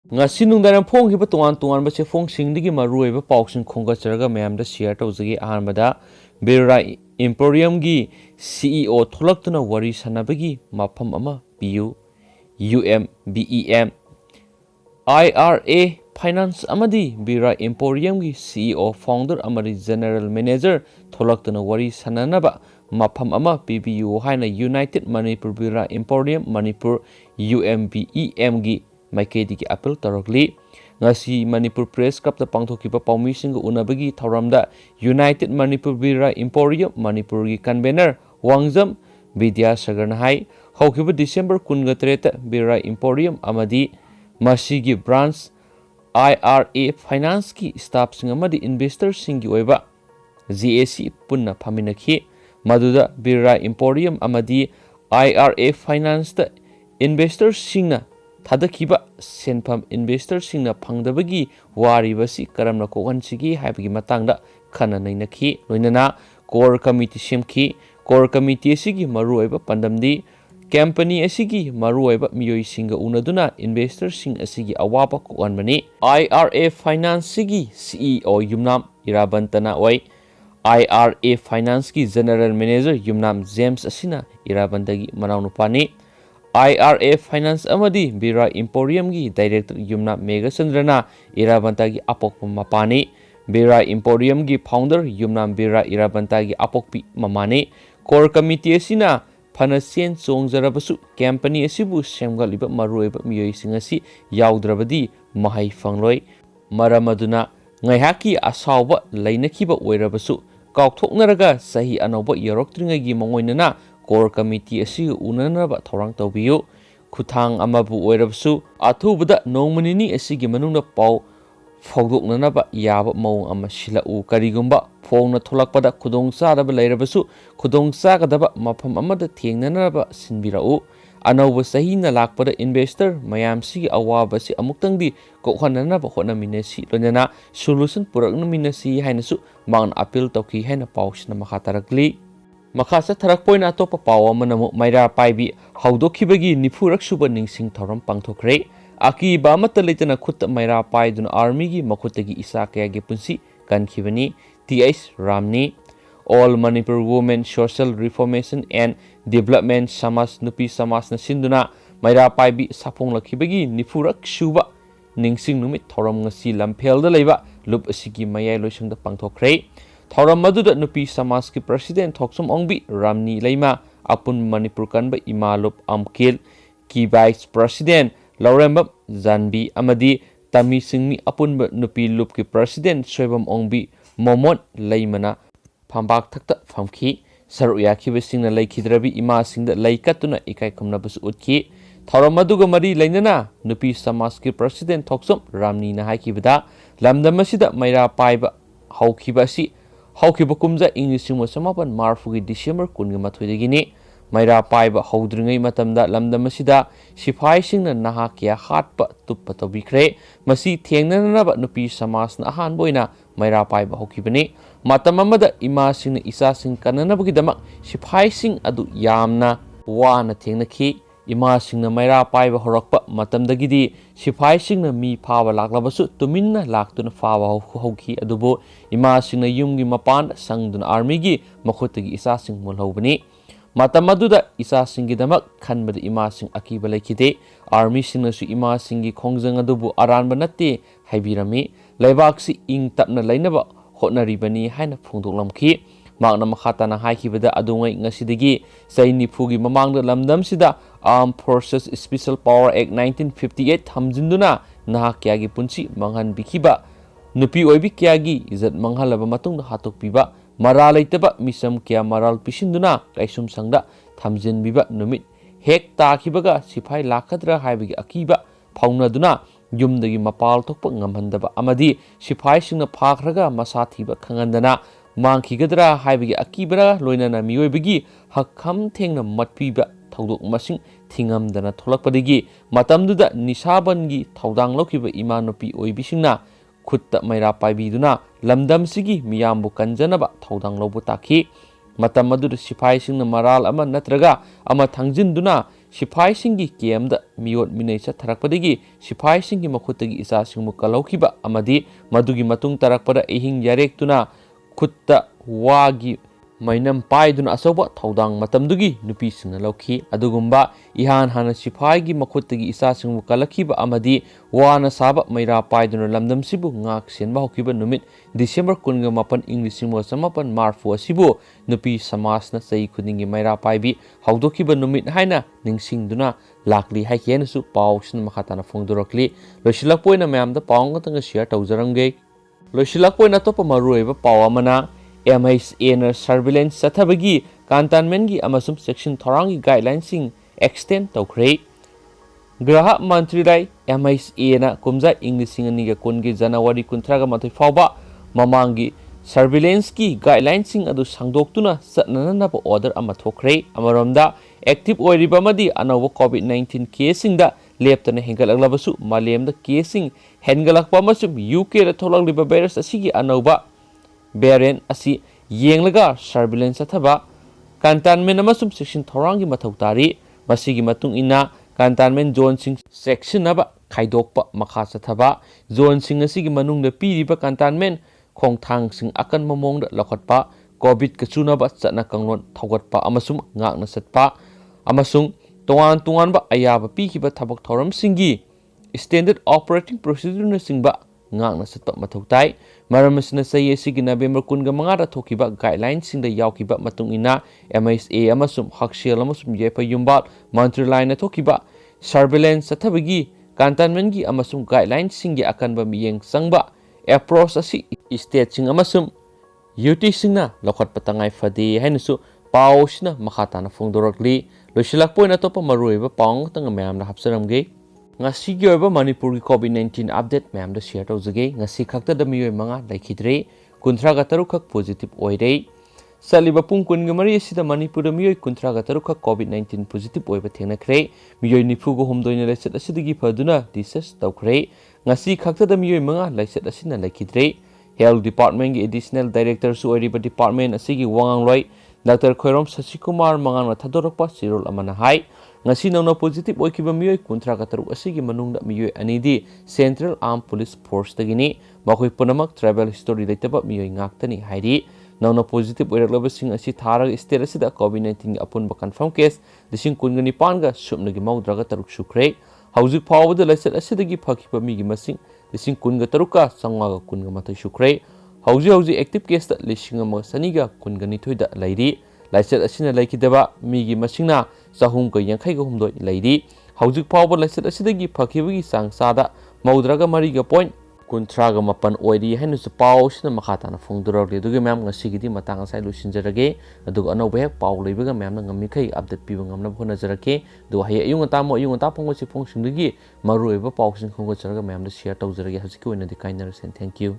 ngasi nungdaram phonghiba tongan tongan ba chefong singdigi maruiba pausing khonggacharaga mayamda share tawjagi ahanbada Birla Emporium gi CEO tholaktuna wari sanabagi mapham ama piu UMBEM IRA Finance amadi Birla Emporium gi CEO founder amari general manager tholaktuna wari sananaba mapham ama PBU haina United Manipur Birla Emporium Manipur UMBEM gi maikedi ki appeal tarokli ngasi Manipur Press Club ta pangthokiba paumi singa unabagi thoramda United Manipur Birla Emporium Manipur gi convener Wangjam Vidya Sagar hai hokiba December 23 Birla Emporium amadi masigi branch IRA Finance ki staff singa amadi investor singi oiba GAC punna phaminakhi maduda Birla Emporium amadi IRA Finance ta investor singa thadakiba senpham investor singna phangdabagi waribasi karamna kohanchigi haibagi matangda khana nainakhi loinana core committee semkhi core committee asigi maruoiba pandamdi company asigi maruoiba miyoi singa unaduna investor sing asigi awaba kohanbani IRA Finance sigi CEO Yumnam Irabantana oi IRA Finance ki general manager Yumnam James asina Irabandagi manaunupani IRA Finance amadi Birla Emporium gi director Yumna Megasandrana Irabanta gi apokpa mapani Birla Emporium gi founder Yumna Birla Irabanta gi apokpi mamani core committee asina phanasen chongjarabasu company asibu semgaliba maruiba miyoi singasi yaudravadi mahai fangloi maramaduna ngaihaki asawba lainakiba oirabasu kaukthoknaraga sahi anoba yoroktringagi mongoinana core committee asi unanaba thorang tawbiyu khuthang amabu oirabsu athubada nongmanini asigi manungna pau fogdoknanaba yaba mawong ama silau karigumba Phongna thoklakpada Khudong sadaba leirabasu Khudong sagadaba mapham amada thengnanaba sinbirau anauba sahina lakpada investor mayam sigi awabasi amuktangdi kokhananaba honaminasi lonjana solution puraknaminasi hainasu mang appeal tawki haina pausna makatarakli Makasa tharak poina topa pawa manamu maira paibi haudokibagi nifurak suba ningsing thoram pangthokre aki ba mata leitana khutta maira paiduna army gi makhutagi isa kaya gi punsi kankhibani TH Ramni All Manipur Women Social Reformation and Development Samas Nupi Samas na sinduna maira paibi sapong lakhibagi nifurak suba ningsing numit thoram ngasi lamphel da leiba lup asigi mayai loisang da pangthokre Thoram maduda nupi samas ki president Thoksom Ongbi Ramni Leima apun Manipur kanba imalup amkil ki vice president Laurembam Zanbi amadi Tami Singmi apun nupi lup ki president Soibam Ongbi Momot Leimana Pambak thakta famki saruya ki singna laikhidrabi ima singda laikatuna ikai kamna bus utki Thoram maduga mari leinana nupi samas ki president Thoksom Ramni na haikibada lamdamasida maira paiba haukibasi Haukiba kumza English samapan marfugi December kungi mathoidagini maira paiba haudringai matamda lamdamasida sipai singna nahakia hatpa tuppa tawbikre masi thengnanaba nupi samasna ahan boina maira paiba haukibani matamamada ima singna isa sing kananabagidamak sipai sing adu yamna wana thengnakhi ima singna maira paiba horakpa matamdagidi sipai singna mi phawa laklabasu tuminna laktuna phawa hauki adubo ima singna yumgi mapan sangduna army gi makhutagi isa sing mulhobani matamaduda isa singi damak khanbada ima sing akiba laikide army singna su ima singi khongjang adubu aranba natte haibirami laibak si ing tapna lainaba hotnaribani haina phungdoklamki Magna makhatana haikibada adungai ngasidagi sainifugi mamangda lamdamsida Armed Forces Special Power Act 1958 thamjinduna nahak kyagi punsi manghan bikiba nupi oibi kyagi izat manghalaba matungda hatokpiba maral leitaba misam kya maral pisinduna kaisum sangda thamjin biba numit hek takibaga sipai lakhadra haibigi akiba phaunaduna yumdagi mapal thokpa ngamhandaba amadi sipai singna phakhraga masathiba khangandana Mangkigadra haibigi akibra loinana miyoibigi hakham thengna matpiba thaudok masing thingamdana tholakpadigi matamduda nisabangi thaudang lokiba imanupi oibisingna khutta maira paibiduna lamdamsigi miyambu kanjanaba thaudang lobu takhi matam aduda sipai singna maral ama natraga ama thangjinduna सिपाहीसिंगी केम्दा मियोट मिनै चथरकपदगी सिपाहीसिंगी मखुतगी इचासिंगमु कलौखिबा अमदी मदुगी मतुंग तरकपदा इहिंग यारेक्तुना खुत्ता वागी mainam paiduna asoba thaudang matamdugi nupi singna lawkhi adugumba ihan hana siphai gi makhutagi isa singmu kalakhiba amadi wana saba maira paiduna lamdam sibu ngak senba hokiba numit December 18 inglisimo samapan marfu asibu nupi samasna sei khudingi maira paibi haudokiba numit haina ningsingduna lakli haikenasu pawsin makhatana phongdorakli losilakpoina mayamda pawngtanga share tawjaramge losilakpoina topa maruiba pawamana MHA na surveillance satabagi cantonment gi amasum section thorangi guidelines sing extend tawkhre graha mantri rai MHA na kumja english sing ani ga kungi January 13 ga mathai fawba mamangi surveillance ki guidelines sing adu sangdoktuna satnana ba order ama thokre amaromda active oiriba madi anawa COVID-19 case sing da leptana hengalaglabasu malemda case sing hengalakpa masum UK ra tholakliba virus asigi anauba variant asi yenglaga surveillance athaba cantonment amasum section thorangi mathau tari masigi matung ina cantonment zone sing section aba khaidokpa makha sathaba zone sing asigi manungda piriba cantonment khongthang sing akan mamongda lakhatpa covid kachunaba chana kanglon thogatpa amasum ngakna satpa amasung tongan ba ayaba pikiba thabak thoram singi standard operating procedure na singba ngakna satpa mathau tai maramasna sai asigi November 15 ra thokiba guidelines sing da yaukiba matung ina MHA amasum haksel amasum yepa yumbal mantralai na thokiba surveillance athabagi cantonment gi amasum guidelines sing gi akanba miyeng sangba approach asi state sing amasum UT singna lokhat patangai fade hainasu pawsna makhatana phongdorakli losilakpoina topa maruiba pawng tanga mayamna hapsaramge ngasi gi oiba Manipur gi COVID-19 update mayam da share tawjage ngasi khakta da miyoi manga laikhidre 13 khak positive oire saliba pung kun ga mari sida Manipur da miyoi 13 khak COVID-19 positive oiba thengnakhre miyoi nifu go homdoina laisat asidigi phaduna disease tawkhre ngasi khakta da miyoi manga laisat asina laikhidre health department gi additional director su oiriba department asigi wangangloi Dr. Khoirom Sasikumar mangang thadorakpa sirol amana hai ngasi nauna positive oikiba miyoi 13 asigi manungda miyoi anidi Central Armed Police Force dagini makoi punamak travel history leitaba miyoi ngaktani hairi nauna positive oiraklaba sing asi thara state asida COVID-19 apun ba confirm case dising kungani panga subnagi maudraga taruk sukre hauzik phawbada laisat asidagi phakiba migi masing dising kunga taruka sangwaga kunga mathai sukre hauji active case da lising ama saniga kungani thoida lairi laisat asina laikidaba migi masingna sahum ka yankhai ga humdoi lairi hauzik phawba laisat asidagi phakibagi sangsada maudraga mariga point 13 oiri hainu paw sina makhatana phongduragli dugi ma'am ngasigidi matang sai lusinjarage aduga anoba hek paw leibaga ma'am na ngami khai update piba ngamna phona jarake du haye ayung ta phongwa si phong singdagi maruiba paw sing khongwa jaraga ma'am da share tawjarage hasiki oina di kainara sen thank you